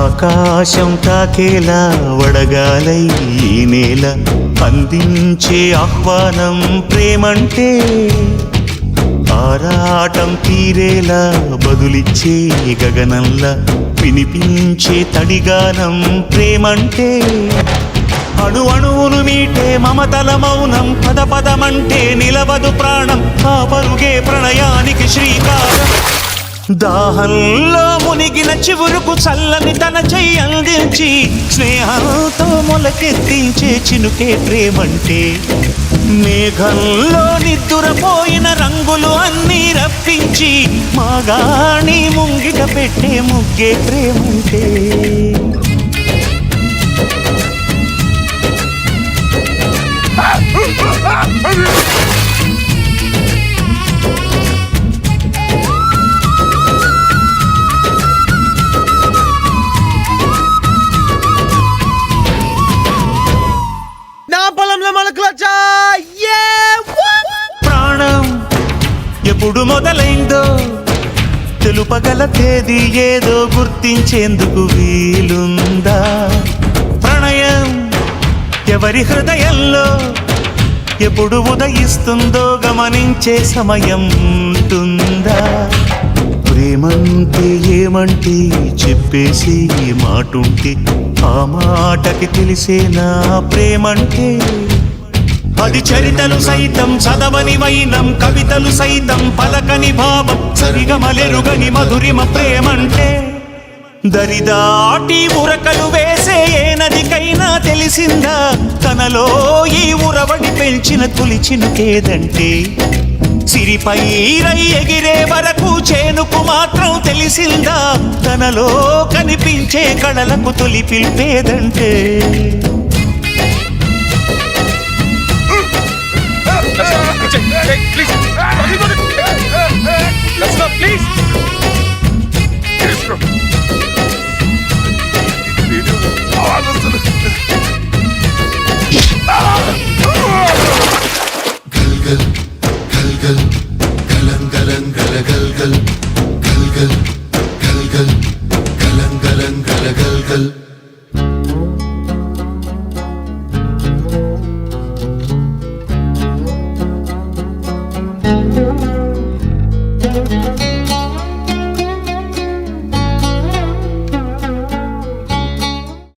ఆకాశం తాకేలా వడగాలై ఈ నేల అందించే ఆహ్వానం ప్రేమంటే ఆరాటం తీరేలా బదులిచ్చే గగనంలా వినిపించే తడిగానం ప్రేమంటే అణు అణువును మీటే మమతల మౌనం పద పదమంటే నిలవదు ప్రాణం ఆ పరుగే ప్రణయానికి శ్రీకారం దాహంలో మునిగిన చివురుకు చల్లని తన చెయ్యి అందించి స్నేహంతో మొలకెత్తించే చినుకే ప్రేమంటే మేఘంలో నిద్దురపోయిన రంగులు అన్నీ రప్పించి మాగాణి ముంగిట పెట్టే ముగ్గే ప్రేమంటే ప్రాణం ఎప్పుడు మొదలైందో తెలుపగల తేదీ ఏదో గుర్తించేందుకు వీలుందా ప్రణయం ఎవరి హృదయంలో ఎప్పుడు ఉదయిస్తుందో గమనించే సమయం ఉంటుందా ప్రేమంటే ఏమంటే చెప్పేసి మాటుంటే ఆ మాటకి తెలిసేనా ప్రేమంటే అది చరితలు సైతం చదవని వైనం కవితలు సైతం పలకని భావం సరిగమలెరుగని మధురిమ ప్రేమంటే దరిదాటి ఉరకలు వేసే ఏ నదికైనా తెలిసిందా తనలో ఈ ఉరవడి పెంచిన తొలి చినుకేదంటే సిరిపై రై ఎగిరే వరకు చేనుకు మాత్రం తెలిసిందా తనలో కనిపించే కళలకు తొలి పిలిపేదంటే गल गलं गलं गल गल गल गल गल गल गल गलं गलं गल गल गल